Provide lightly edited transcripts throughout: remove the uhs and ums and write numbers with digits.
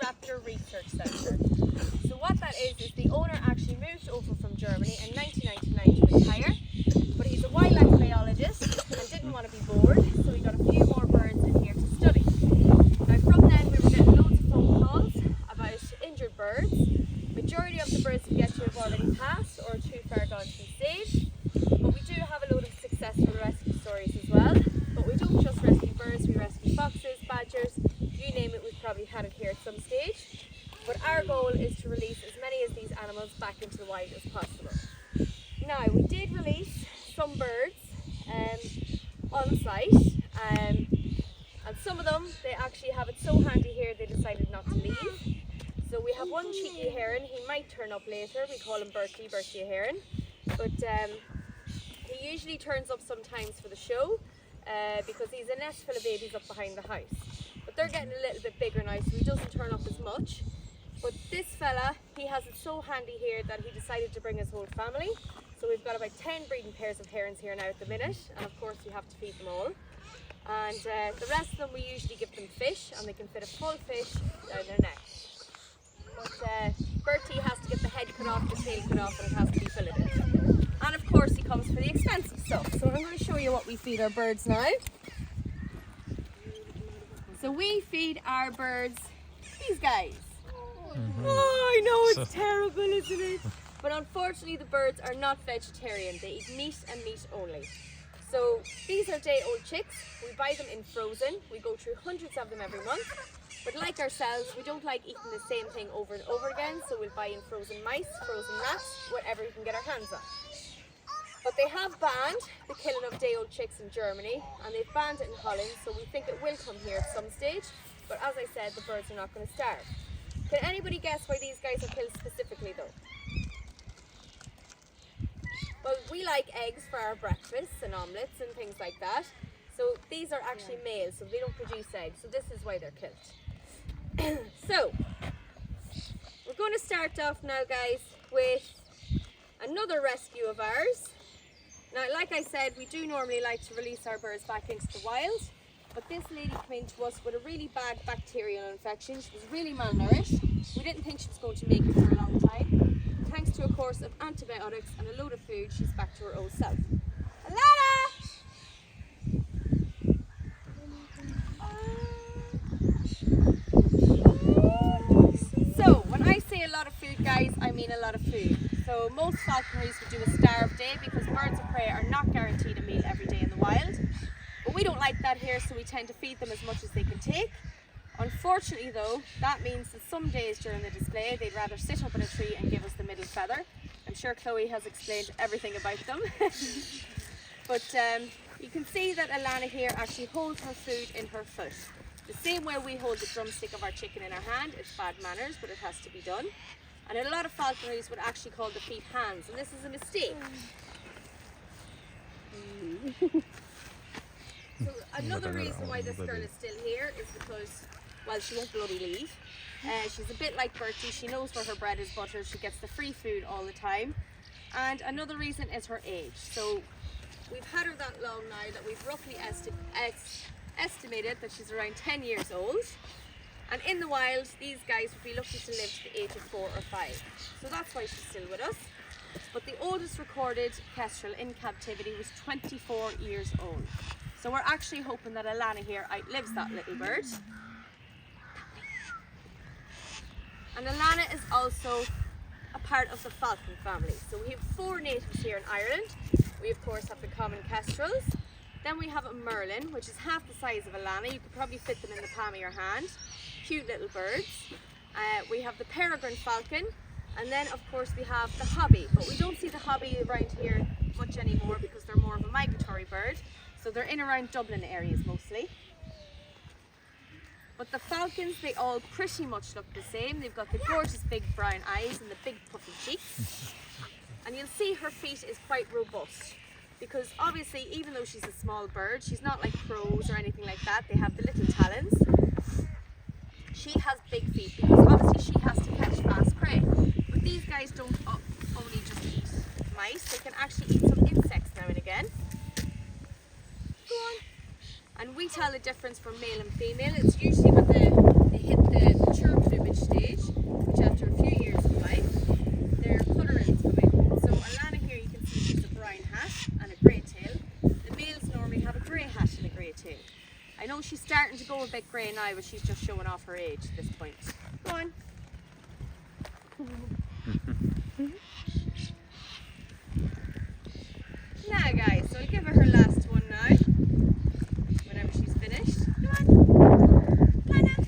Rafter Research Centre. So what that is the owner actually moved over from Germany in 1999 to retire, but he's a wildlife biologist and didn't want to be bored, so he got a few more birds in here to study. Now from then we were getting loads of phone calls about injured birds. Majority of the birds we get to have already passed or too far gone to be saved, but we do have a load of successful rescue stories as well. But we don't just rescue birds, we rescue foxes, badgers, you name it, we've probably had it here at some stage. But our goal is to release as many of these animals back into the wild as possible. Now, we did release some birds on site, and some of them, they actually have it so handy here they decided not to leave. So we have one cheeky heron, he might turn up later, we call him Bertie a heron. But he usually turns up sometimes for the show because he's a nest full of babies up behind the house. But they're getting a little bit bigger now, so he doesn't turn up as much. But this fella, he has it so handy here that he decided to bring his whole family. So we've got about 10 breeding pairs of herons here now at the minute, and of course you have to feed them all. And the rest of them we usually give them fish, and they can fit a full fish down their neck. But Bertie has to get the head cut off, the tail cut off, and it has to be filleted. And of course he comes for the expensive stuff. So I'm going to show you what we feed our birds now. So we feed our birds these guys. Oh, I know it's terrible, isn't it? But unfortunately the birds are not vegetarian. They eat meat and meat only. So these are day-old chicks. We buy them in frozen. We go through hundreds of them every month. But like ourselves, we don't like eating the same thing over and over again. So we'll buy in frozen mice, frozen rats, whatever we can get our hands on. But they have banned the killing of day-old chicks in Germany, and they've banned it in Holland, so we think it will come here at some stage. But as I said, the birds are not going to starve. Can anybody guess why these guys are killed specifically though? Well, we like eggs for our breakfasts and omelettes and things like that. So these are actually males, so they don't produce eggs. So this is why they're killed. So, we're going to start off now, guys, with another rescue of ours. Now, like I said, we do normally like to release our birds back into the wild. But this lady came to us with a really bad bacterial infection. She was really malnourished. We didn't think she was going to make it for a long time. Thanks to a course of antibiotics and a load of food, she's back to her old self. Alana! So, when I say a lot of food, guys, I mean a lot of food. So most falconries would do a starve day because birds of prey are not guaranteed a meal every day in the wild. But we don't like that here, so we tend to feed them as much as they can take. Unfortunately though, that means that some days during the display they'd rather sit up in a tree and give us the middle feather. I'm sure Chloe has explained everything about them. But you can see that Alana here actually holds her food in her foot. The same way we hold the drumstick of our chicken in our hand. It's bad manners, but it has to be done. And a lot of falconries would actually call the feet hands, and this is a mistake. So another reason why this girl is still here is because, well, she won't bloody leave. She's a bit like Bertie. She knows where her bread is buttered. She gets the free food all the time. And another reason is her age. So we've had her that long now that we've roughly estimated that she's around 10 years old. And in the wild, these guys would be lucky to live to the age of 4 or 5. So that's why she's still with us. But the oldest recorded kestrel in captivity was 24 years old. So we're actually hoping that Alana here outlives that little bird. And Alana is also a part of the falcon family. So we have 4 natives here in Ireland. We of course have the common kestrels. Then we have a merlin, which is half the size of Alana. You could probably fit them in the palm of your hand. Cute little birds. We have the peregrine falcon. And then of course we have the hobby. But we don't see the hobby around here much anymore because they're more of a migratory bird. So they're in around Dublin areas mostly. But the falcons, they all pretty much look the same. They've got the gorgeous big brown eyes and the big puffy cheeks. And you'll see her feet is quite robust. Because obviously, even though she's a small bird, she's not like crows or anything like that. They have the little talons. She has big feet because obviously she has to catch fast prey. But these guys don't only just eat mice. They can actually eat some insects now and again. Go on. And we tell the difference from male and female. It's usually when they hit the mature plumage go a bit grey now, but she's just showing off her age at this point. Go on. Now guys, so I'll give her last one now, whenever she's finished. Come on, fly now.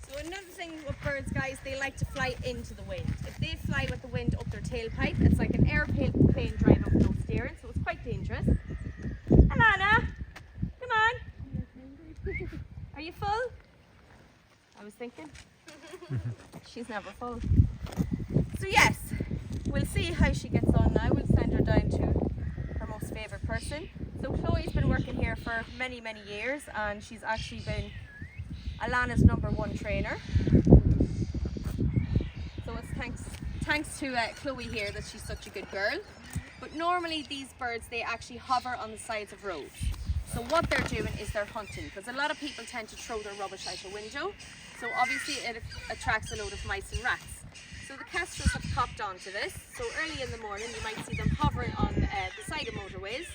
So another thing with birds, guys, they like to fly into the wind. If they fly with the wind up their tailpipe, it's like an airplane driving up no steering, so it's quite dangerous. Alana, come on. Are you full? I was thinking. She's never full. So yes, we'll see how she gets on now. We'll send her down to her most favourite person. So Chloe's been working here for many, many years, and she's actually been Alana's #1 trainer. So it's thanks to Chloe here that she's such a good girl. But normally these birds, they actually hover on the sides of roads. So what they're doing is they're hunting, because a lot of people tend to throw their rubbish out the window. So obviously it attracts a load of mice and rats. So the kestrels have popped onto this. So early in the morning you might see them hovering on the side of motorways,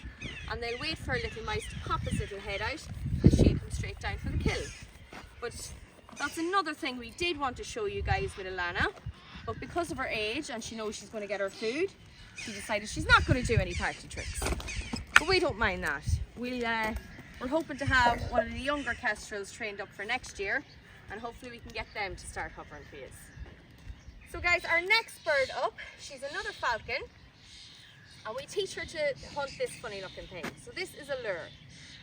and they'll wait for a little mouse to pop his little head out and she'll come straight down for the kill. But that's another thing we did want to show you guys with Alana, but because of her age and she knows she's going to get her food, she decided she's not going to do any party tricks. But we don't mind that. We're hoping to have one of the younger kestrels trained up for next year, and hopefully we can get them to start hovering for you. So guys, our next bird up, she's another falcon, and we teach her to hunt this funny looking thing. So this is a lure,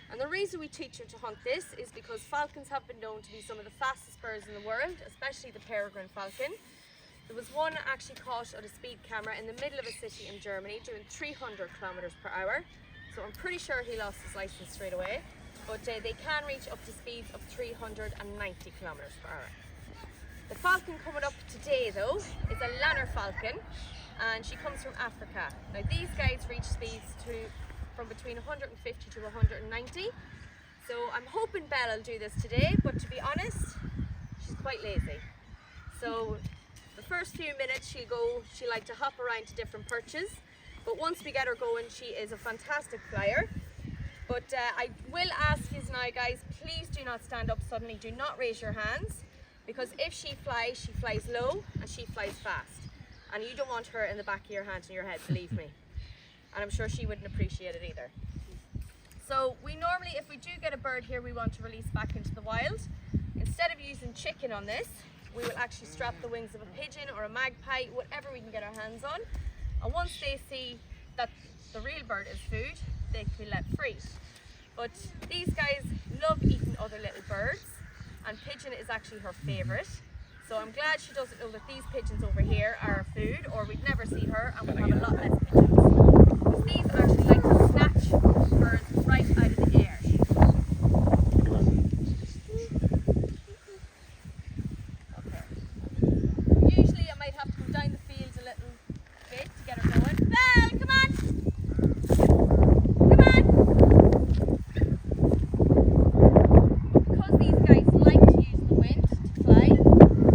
and the reason we teach her to hunt this is because falcons have been known to be some of the fastest birds in the world, especially the peregrine falcon. There was one actually caught on a speed camera in the middle of a city in Germany doing 300 kilometers per hour. So I'm pretty sure he lost his license straight away, but they can reach up to speeds of 390 kilometers per hour. The falcon coming up today though is a lanner falcon, and she comes from Africa. Now these guys reach speeds from between 150 to 190. So I'm hoping Belle will do this today, but to be honest, she's quite lazy. So the first few minutes she'll like to hop around to different perches, but once we get her going, she is a fantastic flyer. But I will ask you now guys, please do not stand up suddenly, do not raise your hands, because if she flies low and she flies fast, and you don't want her in the back of your hand and your head, believe me. And I'm sure she wouldn't appreciate it either. So we normally, if we do get a bird here we want to release back into the wild, instead of using chicken on this, we will actually strap the wings of a pigeon or a magpie, whatever we can get our hands on. And once they see that the real bird is food, they can be let free. But these guys love eating other little birds, and pigeon is actually her favourite. So I'm glad she doesn't know that these pigeons over here are her food, or we'd never see her and we'd have a lot less pigeons. Because these actually like to snatch birds right out of the air. Okay. Usually I might have to go down the field a little bit to get her going. Belle, come on! Come on! Because these guys like to use the wind to fly,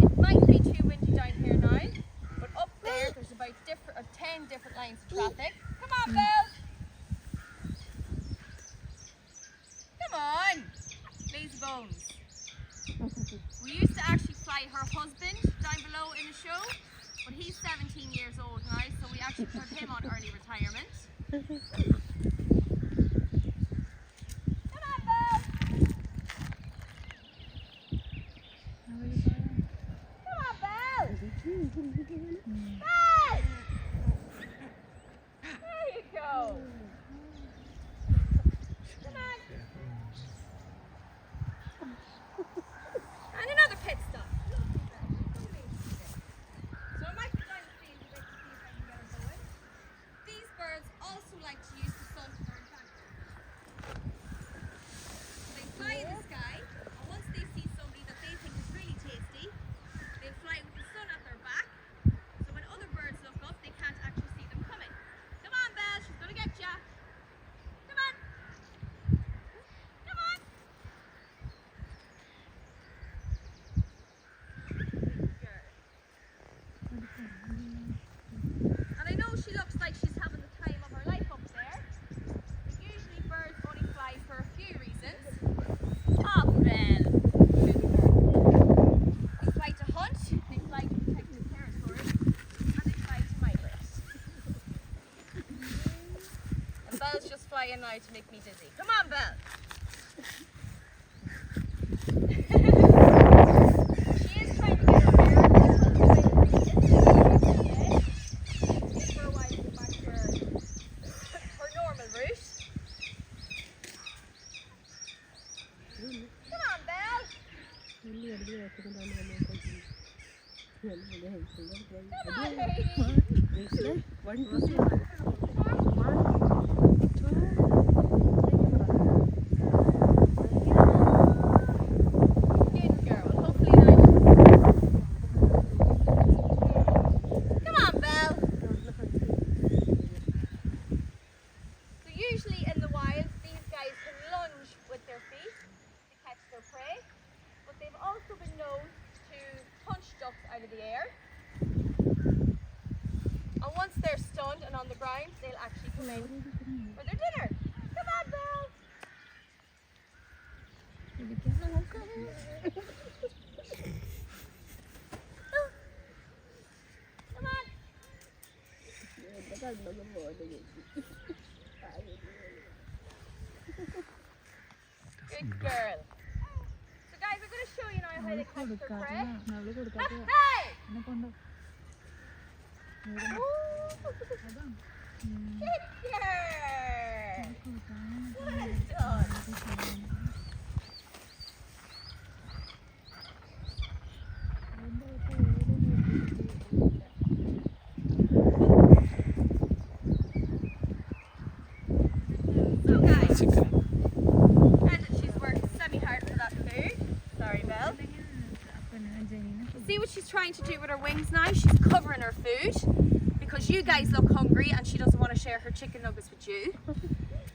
it might be too windy down here now, but up there's about 10 different lines of traffic. Come on, Belle! Come on! Lazy bones. We used to actually fly her husband down below in the show, but he's 17 years old now, so we actually put him on early retirement. Come on, Belle! Come on, Belle! Belle! There you go! Come on! And another pit stop. So I might go down the field a bit to see if I can get her going. These birds also like to use the now to make me dizzy. Come on, Belle. She is trying to get her hair for a while to get back to her normal route. Come on, Belle. Come on, baby. Out of the air, and once they're stunned and on the ground, they'll actually come in for their dinner. Come on, Belle. Come on. Good girl. So guys, I'm going to show you now how to catch their prey. Hey! Good girl! Well done. So guys, she's worked semi-hard for that food. Sorry, Belle. See what she's trying to do with her wings now? She's covering her food because you guys look hungry and she doesn't want to share her chicken nuggets with you.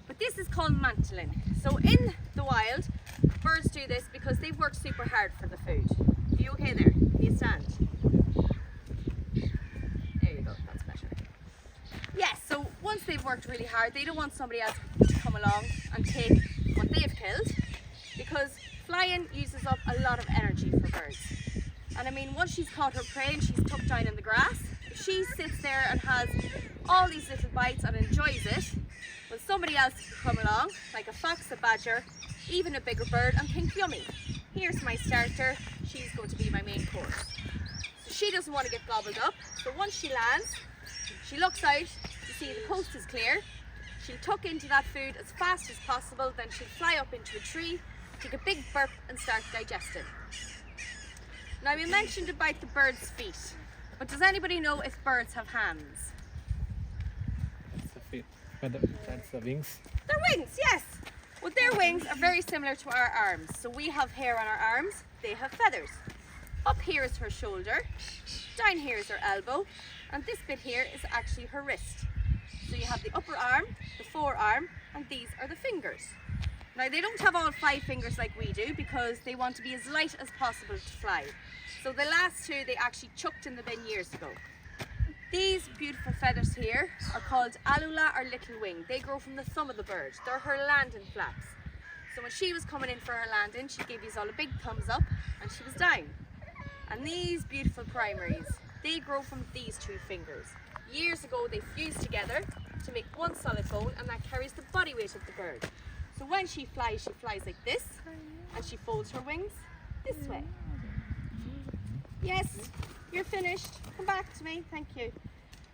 But this is called mantling. So in the wild, birds do this because they've worked super hard for the food. Are you okay there? Can you stand? There you go, that's better. Yes, so once they've worked really hard, they don't want somebody else to come along and take what they've killed, because flying uses up a lot of energy for birds. And I mean, once she's caught her prey and she's tucked down in the grass, if she sits there and has all these little bites and enjoys it, well, somebody else can come along, like a fox, a badger, even a bigger bird, and think, yummy, here's my starter, she's going to be my main course. So she doesn't want to get gobbled up, so once she lands, she looks out to see the coast is clear, she'll tuck into that food as fast as possible, then she'll fly up into a tree, take a big burp and start digesting. Now we mentioned about the bird's feet, but does anybody know if birds have hands? That's the feet, but that's the wings. Their wings, yes! Well, their wings are very similar to our arms. So we have hair on our arms, they have feathers. Up here is her shoulder, down here is her elbow, and this bit here is actually her wrist. So you have the upper arm, the forearm, and these are the fingers. Now they don't have all 5 fingers like we do because they want to be as light as possible to fly. So the last 2 they actually chucked in the bin years ago. These beautiful feathers here are called alula or little wing. They grow from the thumb of the bird. They're her landing flaps. So when she was coming in for her landing, she gave us all a big thumbs up and she was down. And these beautiful primaries, they grow from these 2 fingers. Years ago they fused together to make one solid bone, and that carries the body weight of the bird. So when she flies like this, and she folds her wings this way. Yes, you're finished. Come back to me, thank you.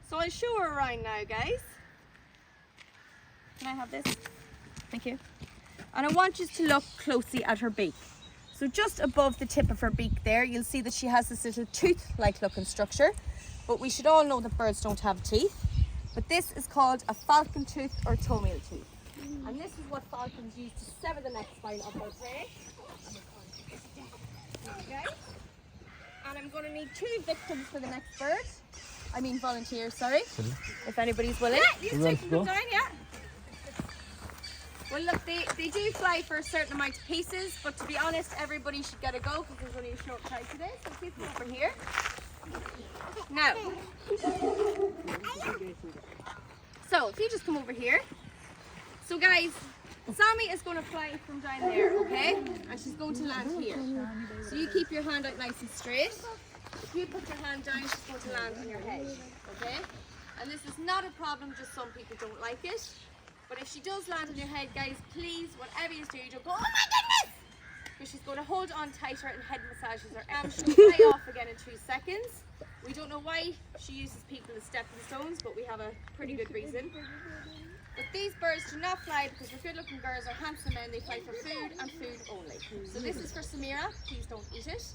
So I'll show her around now, guys. Can I have this? Thank you. And I want you to look closely at her beak. So just above the tip of her beak there, you'll see that she has this little tooth-like looking structure. But we should all know that birds don't have teeth. But this is called a falcon tooth or toenail tooth. And this is what falcons use to sever the neck spine of their prey. Okay. And I'm going to need 2 victims for the next bird. I mean volunteers, sorry. If anybody's willing. Yeah, you take them down, yeah. Well look, they do fly for a certain amount of pieces, but to be honest, everybody should get a go because there's only a short time today. So please come over here. Now. So if you just come over here. So guys, Sammy is going to fly from down there, okay? And she's going to land here. So you keep your hand out nice and straight. If you put your hand down, she's going to land on your head, okay? And this is not a problem, just some people don't like it. But if she does land on your head, guys, please, whatever you do, don't go, oh my goodness! Because she's going to hold on tighter and head massages her arm. She'll fly off again in 2 seconds. We don't know why she uses people as stepping stones, but we have a pretty good reason. But these birds do not fly because we're good-looking girls or handsome men. They fly for food and food only. So this is for Samira. Please don't eat it.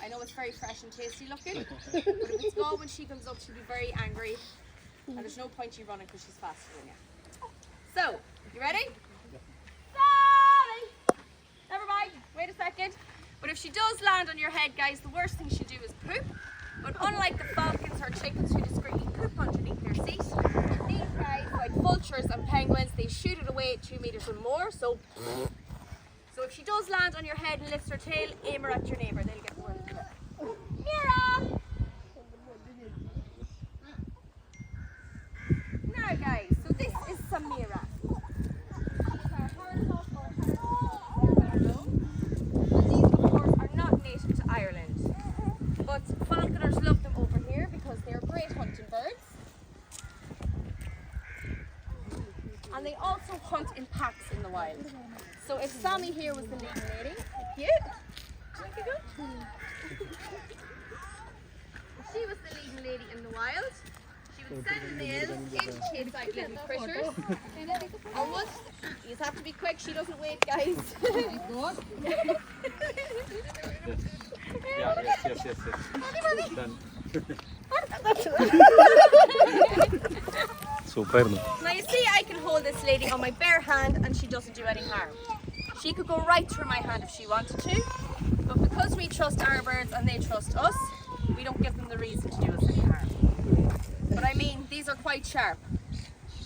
I know it's very fresh and tasty looking, but if it's gone when she comes up, she'll be very angry. And there's no point you running because she's faster than you. So, you ready? Sorry! Never mind, wait a second. But if she does land on your head, guys, the worst thing she'll do is poop. But unlike the falcons or chickens who discreetly poop underneath their seat, these guys, like vultures and penguins, they shoot it away at 2 meters or more. So if she does land on your head and lifts her tail, aim her at your neighbour. They'll get the worst of it. Mira! Now, guys, so this is Samira. These, of course, are not native to Ireland, but falconers love them over here because they're great hunting birds. And they also hunt in packs in the wild. So if Sammy here was the leading lady, cute. If she was the leading lady in the wild, she would send the males into shapes like little critters. And once, you have to be quick, she doesn't wait, guys. Yes. Done. Super. Now you see I can hold this lady on my bare hand and she doesn't do any harm. She could go right through my hand if she wanted to, but because we trust our birds and they trust us, we don't give them the reason to do us any harm. But I mean, these are quite sharp.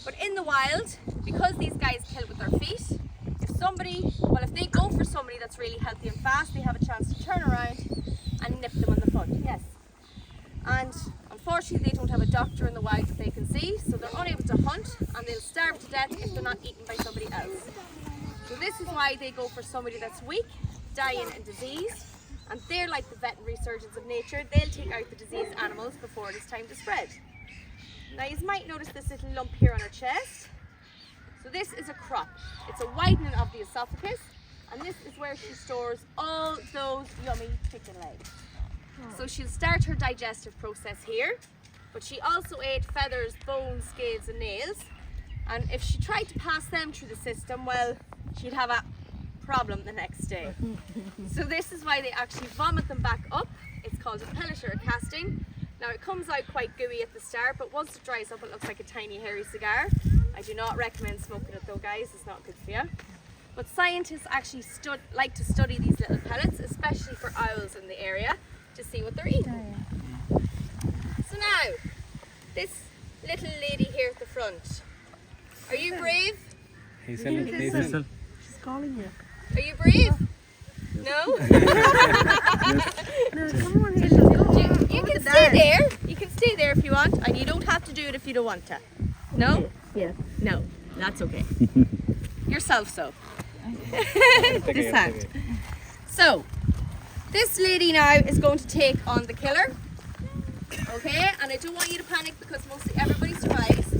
But in the wild, because these guys kill with their feet, if they go for somebody that's really healthy and fast, they have a chance to turn around and nip them on the foot. Yes. And unfortunately, they don't have a doctor in the wild that they can see, so they're unable to hunt and they'll starve to death if they're not eaten by somebody else. So this is why they go for somebody that's weak, dying and diseased, and they're like the veterinary surgeons of nature. They'll take out the diseased animals before it is time to spread. Now you might notice this little lump here on her chest. So this is a crop. It's a widening of the esophagus, and this is where she stores all those yummy chicken legs. So she'll start her digestive process here, but she also ate feathers, bones, scales and nails. And if she tried to pass them through the system, well, she'd have a problem the next day. So this is why they actually vomit them back up. It's called a pellet or a casting. Now it comes out quite gooey at the start, but once it dries up it looks like a tiny hairy cigar. I do not recommend smoking it though, guys, it's not good for you. But scientists actually like to study these little pellets, especially for owls in the area, to see what they're eating. So now, this little lady here at the front, are you brave? Hazel. She's calling you. Are you brave? No? No, come on, Hazel. You can stay there. You can stay there if you want, and you don't have to do it if you don't want to. No? Yeah. No, that's okay. Yourself so. This hand. So, this lady now is going to take on the killer. Okay, and I don't want you to panic because mostly everybody survives.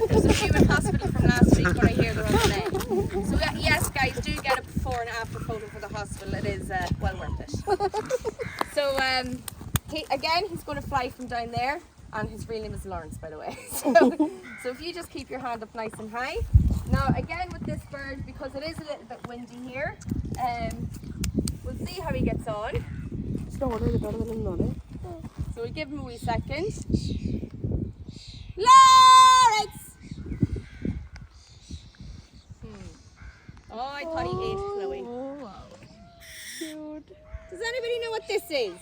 There's a few in hospital from last week, but I hear they're on the leg. So yes, guys, do get a before and after photo for the hospital. It is well worth it. So he's going to fly from down there, and his real name is Lawrence, by the way. So if you just keep your hand up nice and high. Now again with this bird, because it is a little bit windy here, we'll see how he gets on. So we'll give him a wee second. Lawrence! Oh, I thought he ate Chloe. Oh, wow. Cute. Does anybody know what this is?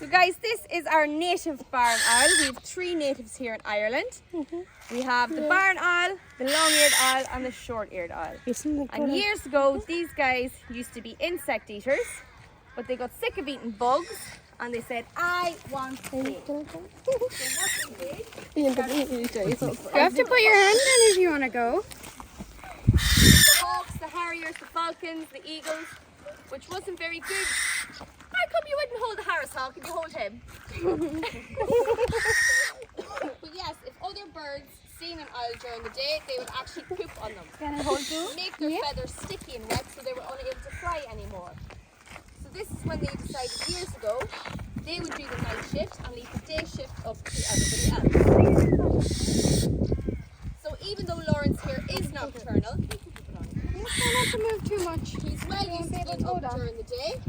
So guys, this is our native barn owl. We have 3 natives here in Ireland. We have the barn owl, the long-eared owl and the short-eared owl. And years ago, these guys used to be insect eaters, but they got sick of eating bugs and they said, I want egg. So what they did, You have to put your hand in if you want to go. the hawks, the harriers, the falcons, the eagles, which wasn't very good. How come you wouldn't hold the Harris hawk and you hold him? But yes, other birds seen an owl during the day, they would actually poop on them. Make their feathers sticky and wet so they were unable to fly anymore. So this is when they decided years ago they would do the night shift and leave the day shift up to everybody else. So even though Lawrence here is nocturnal, Try not to move too much. he's well used to being up during the day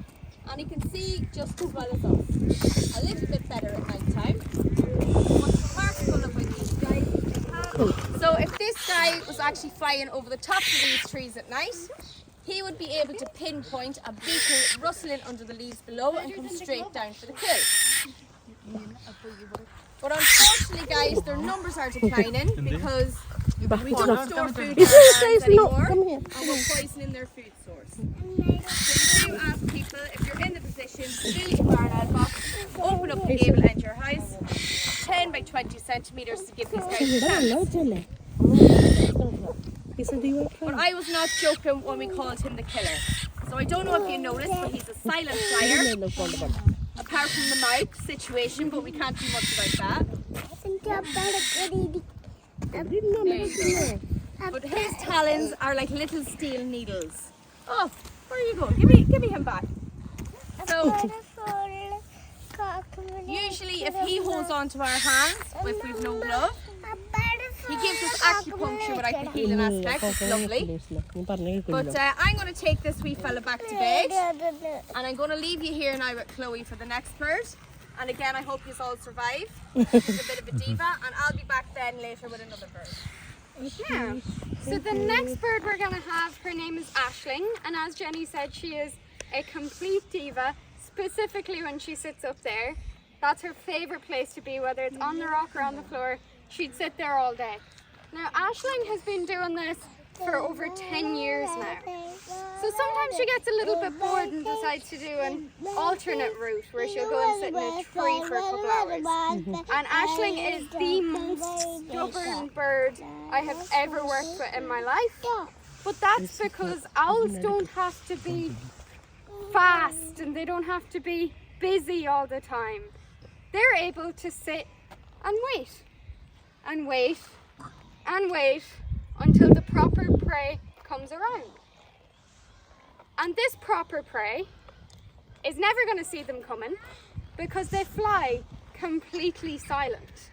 and he can see just as well as us. A little bit better at night time. What's remarkable about these guys is they have... So if this guy was actually flying over the tops of these trees at night, he would be able to pinpoint a beetle rustling under the leaves below and come straight down for the kill. But unfortunately, guys, their numbers are declining because we don't store food in our hands anymore and we're poisoning their food source. So we do ask people, if you're in the position, fill your barn box, open up the gable end of your house, 10 by 20 centimetres to give these guys a chance. But I was not joking when we called him the killer. So I don't know if you noticed, but he's a silent flyer. Apart from the mic situation, but we can't do much about that. But his talons are like little steel needles. Oh, where you go? Give me him back. So usually if he holds on to our hands, if we've no glove, he gives us acupuncture without the healing aspect. It's lovely. But I'm going to take this wee fella back to bed and I'm going to leave you here now with Chloe for the next bird. And again, I hope you all survive. She's a bit of a diva and I'll be back then later with another bird. Yeah. So the next bird we're going to have, her name is Aisling, and as Jenny said, she is a complete diva, specifically when she sits up there. That's her favourite place to be, whether it's on the rock or on the floor. She'd sit there all day. Now Aisling has been doing this for over 10 years now. So sometimes she gets a little bit bored and decides to do an alternate route where she'll go and sit in a tree for a couple hours. And Aisling is the most stubborn bird I have ever worked with in my life. But that's because owls don't have to be fast and they don't have to be busy all the time. They're able to sit and wait. And wait and wait until the proper prey comes around. And this proper prey is never going to see them coming because they fly completely silent.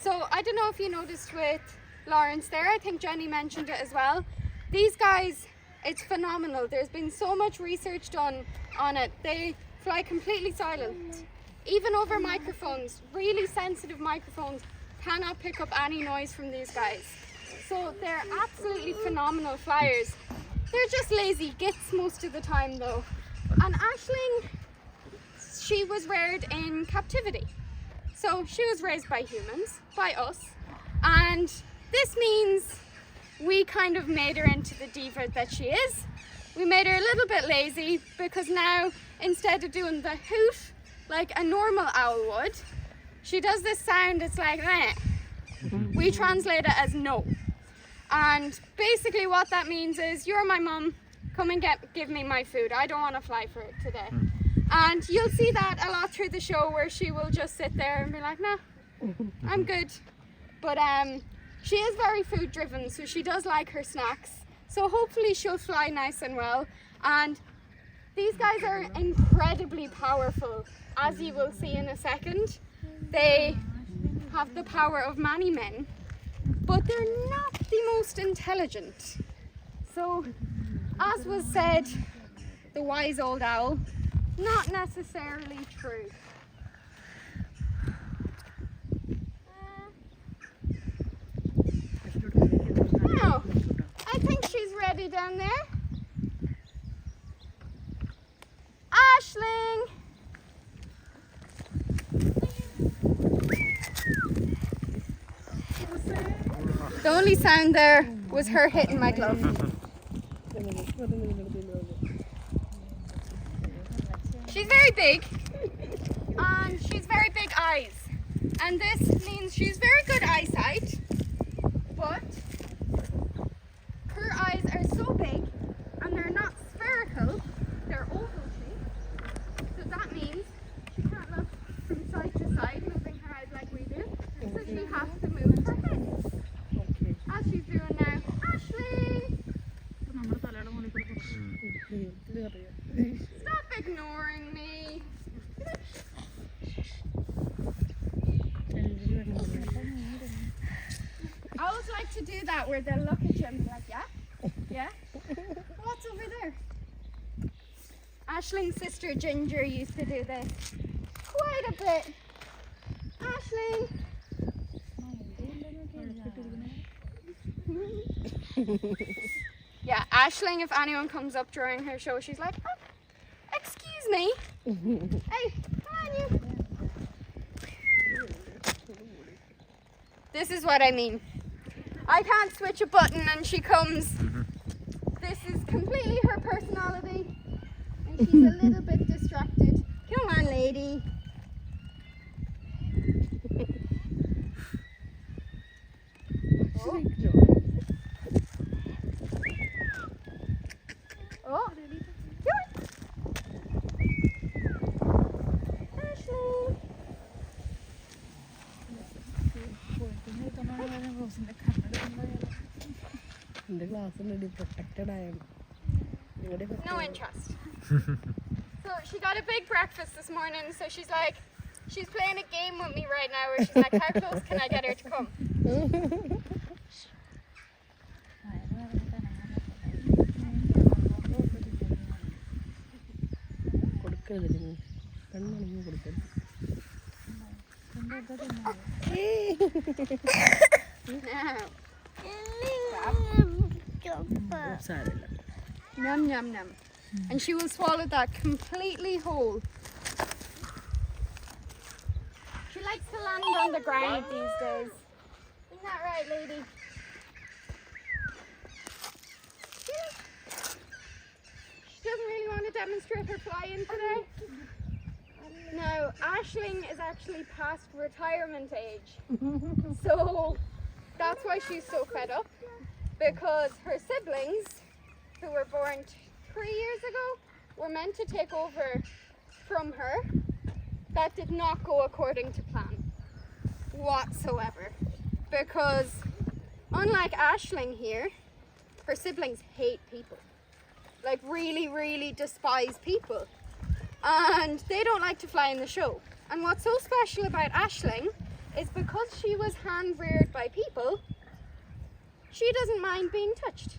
So I don't know if you noticed with Lawrence there, I think Jenny mentioned it as well. These guys, it's phenomenal. There's been so much research done on it. They fly completely silent. Even over microphones, really sensitive microphones, cannot pick up any noise from these guys. So they're absolutely phenomenal flyers. They're just lazy gits most of the time though. And Aisling, she was reared in captivity. So she was raised by humans, by us. And this means we kind of made her into the diva that she is. We made her a little bit lazy because now instead of doing the hoot like a normal owl would, she does this sound, it's like meh. We translate it as no. And basically what that means is, you're my mum, come and give me my food. I don't want to fly for it today. And you'll see that a lot through the show where she will just sit there and be like, nah, I'm good. But she is very food driven, so she does like her snacks. So hopefully she'll fly nice and well. And these guys are incredibly powerful, as you will see in a second. They have the power of many men, but they're not the most intelligent. So, as was said, the wise old owl, not necessarily true. Now, I think she's ready down there. Aisling! The only sound there was her hitting my glove. She's very big and she's very big eyes, and this means she's very good eyesight, but her eyes are so big and they're not spherical, they're oval shaped, so that means she can't look from side to side moving her eyes like we do, so she has to move her head. ignoring me. Owls like to do that where they'll look at you and be like, yeah? Yeah? What's over there? Aisling's sister Ginger used to do this quite a bit. Aisling! Yeah, Aisling, if anyone comes up during her show, she's like, oh, excuse me. Hey, come on you. This is what I mean. I can't switch a button and she comes. This is completely her personality. And she's a little bit distracted. Come on, lady. Oh, come on. Ashley. No interest. So she got a big breakfast this morning, so she's like, she's playing a game with me right now where she's like, how close can I get her to come? Yum, yum, yum. And she will swallow that completely whole. She likes to land on the ground these days. Isn't that right, lady? She doesn't really want to demonstrate her flying today. No, Aisling is actually past retirement age. So that's why she's so fed up. Because her siblings, who were born 3 years ago, were meant to take over from her. That did not go according to plan whatsoever. Because unlike Aisling here, her siblings hate people. Like really, really despise people. And they don't like to fly in the show. And what's so special about Aisling is because she was hand-reared by people, she doesn't mind being touched.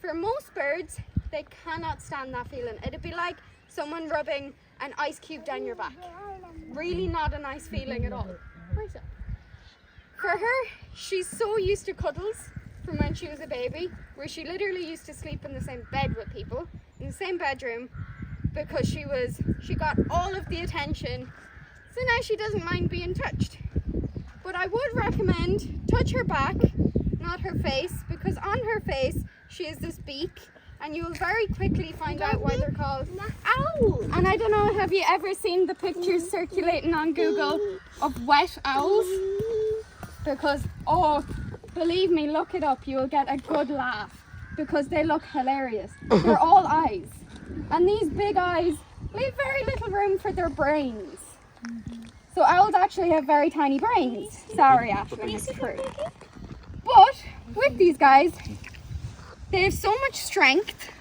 For most birds, they cannot stand that feeling. It'd be like someone rubbing an ice cube down your back. Really not a nice feeling at all. For her, she's so used to cuddles from when she was a baby, where she literally used to sleep in the same bed with people, in the same bedroom, because she got all of the attention. So now she doesn't mind being touched. But I would recommend touch her back, not her face, because on her face she has this beak, and you'll very quickly find out why they're called owls. And I don't know, have you ever seen the pictures circulating on Google of wet owls? Because, oh, believe me, look it up, you'll get a good laugh, because they look hilarious. They're all eyes, and these big eyes leave very little room for their brains. So owls actually have very tiny brains. Sorry, Aisling, it's true. But with these guys, they have so much strength,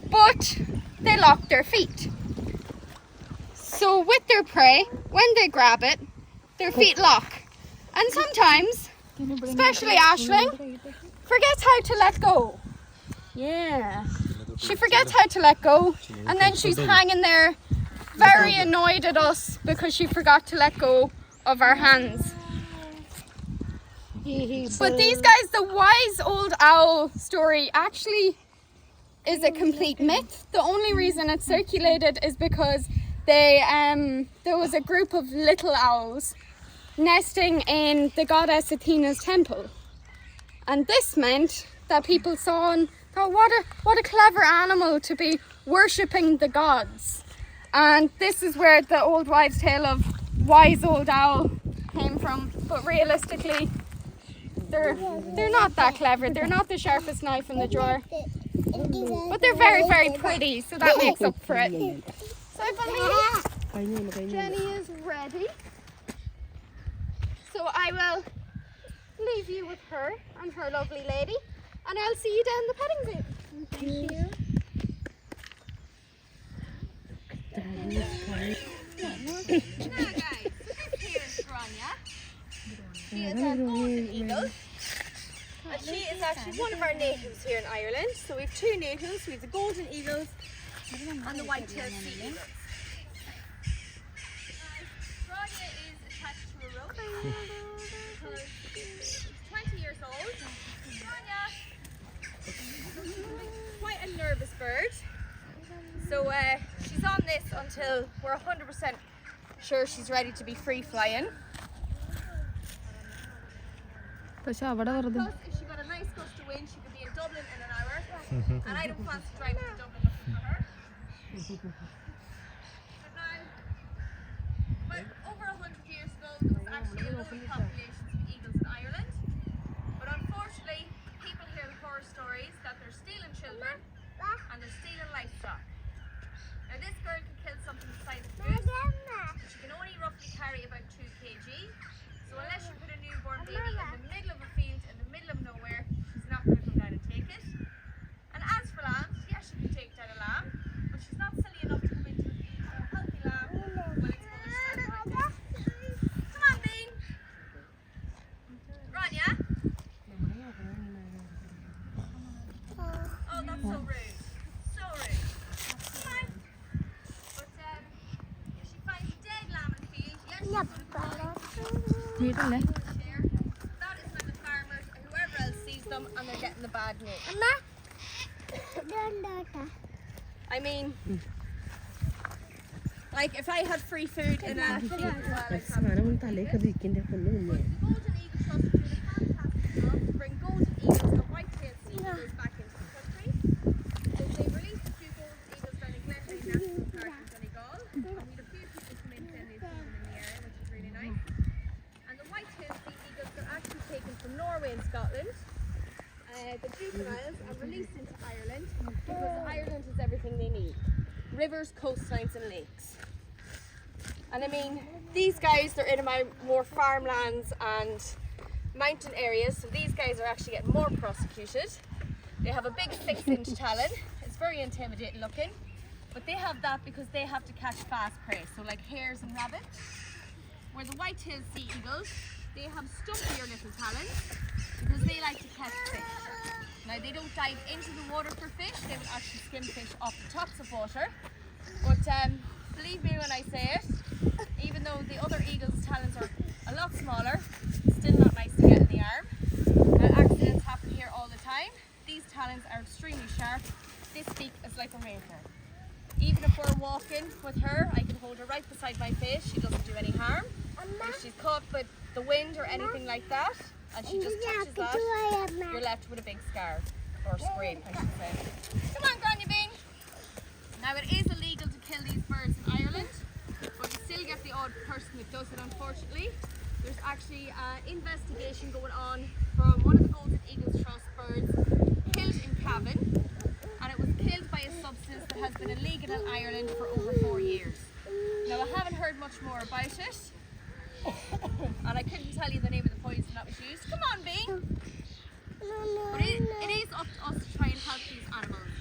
but they lock their feet. So with their prey, when they grab it, their feet lock. And sometimes, especially Aisling, forgets how to let go. Yeah. She forgets how to let go, and then she's hanging there very annoyed at us because she forgot to let go of our hands. But these guys, the wise old owl story actually is a complete myth. The only reason it's circulated is because there was a group of little owls nesting in the goddess Athena's temple. And this meant that people saw and thought, what a clever animal to be worshipping the gods. And this is where the old wives' tale of wise old owl came from. But realistically, they're not that clever. They're not the sharpest knife in the drawer. But they're very, very pretty, so that makes up for it. So I believe Jenny is ready. So I will leave you with her and her lovely lady, and I'll see you down the petting zoo. Thank you. guys, here is Grania. She is our golden eagle. And she is actually one of our natives here in Ireland. So we have two natives. We have the golden eagles and the white-tailed sea eagles. Grania is attached to a rope. She's 20 years old. Grania, quite a nervous bird. So she's on this until we're 100% sure she's ready to be free flying. പക്ഷെ അവിടെ വെറുതെ Plus, if she got a nice gust of wind, she could be in Dublin in an hour. And I don't fancy driving to Dublin looking for her. But now, well, over 100 years ago, there was actually a low population of eagles in Ireland. But unfortunately, people hear the horror stories that they're stealing children and they're stealing livestock. Now this girl can kill something the size of a goose. She can only roughly carry about 2 kg. So unless you put a newborn baby in the middle of a field, in the middle of nowhere, she's not going to come down and take it. And as for lambs, yeah, she can take down a lamb, but she's not silly enough to come into a field with a healthy lamb when it's mother's like this. Come on, Bean. Grania. Oh, that's so rude. So rude. Come on. But if she finds a dead lamb in the field, yeah, she's going to call it. വീടല്ലേ That is when the farmers or whoever else sees them and they're getting the bad news. I mean, like if I had free food in a field as well, I'd have it. But the Golden Eagle Trust are doing a fantastic job to bring golden eagles and white-tailed sea eagles back into the country. So they released a few golden eagles down in Glenveigh National Park in Donegal. And we had a few people come in and they've seen them in the area, which is really nice. And the white-tailed sea eagles are actually taken from Norway and Scotland, the juveniles, and released into Ireland because Ireland has everything they need: rivers, coastlines, and lakes. And I mean, these guys, they're in my more farmlands and mountain areas, so these guys are actually getting more prosecuted. They have a big 6-inch talon. It's very intimidating looking, but they have that because they have to catch fast prey, so like hares and rabbits. Where the white-tailed sea eagles, they have stumpier little talons because they like to catch fish. Now they don't dive into the water for fish, they will actually skim fish off the tops of water. But believe me when I say it, even though the other eagles' talons are a lot smaller, still not nice to get in the arm. Now accidents happen here all the time. These talons are extremely sharp. This beak is like a razor. Even if we're walking with her, I can hold her right beside my face. She doesn't do any harm. If she's caught with the wind or anything like that, and she just touches that, you're left with a big scar. Or scrape, I should say. Come on, Grania Bean. Now it is illegal to kill these birds in Ireland, but you still get the odd person that does it, unfortunately. There's actually an investigation going on from one of the Golden Eagles Trust birds killed in Cavan. And it was killed by a substance that has been illegal in Ireland for over 4 years. Now I haven't heard much more about it, and I couldn't tell you the name of the poison that was used. Come on, Bean! But it is up to us to try and help these animals.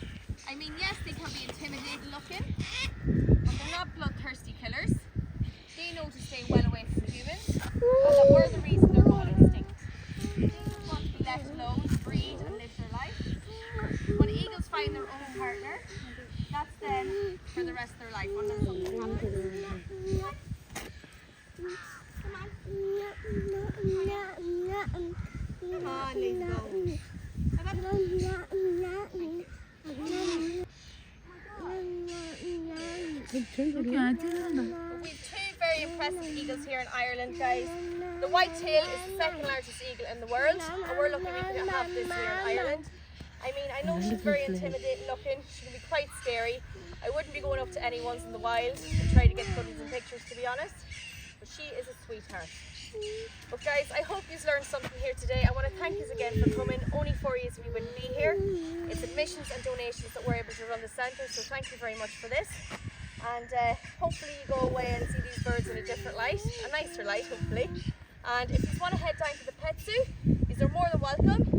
I mean, yes, they can be intimidating looking, but they're not bloodthirsty killers. They know to stay well away from humans, and that we're the reason they're all extinct. They just want to be left alone to breed and live their life. When eagles find their own partner, that's then for the rest of their life unless something happens. Come on. Come on, let's go. We have two very impressive eagles here in Ireland, guys. The white-tail is the second largest eagle in the world, and we're lucky we can have this here in Ireland. I mean, I know she's very intimidating looking. She can be quite scary. I wouldn't be going up to any ones in the wild and try to get cuddles and pictures, to be honest. But she is a sweetheart. But guys, I hope you've learned something here today. I want to thank you again for coming. Only for you we wouldn't be here. It's admissions and donations that we're able to run the centre, so thank you very much for this. And hopefully you go away and see these birds in a different light, a nicer light hopefully. And if you want to head down to the pet zoo, these are more than welcome.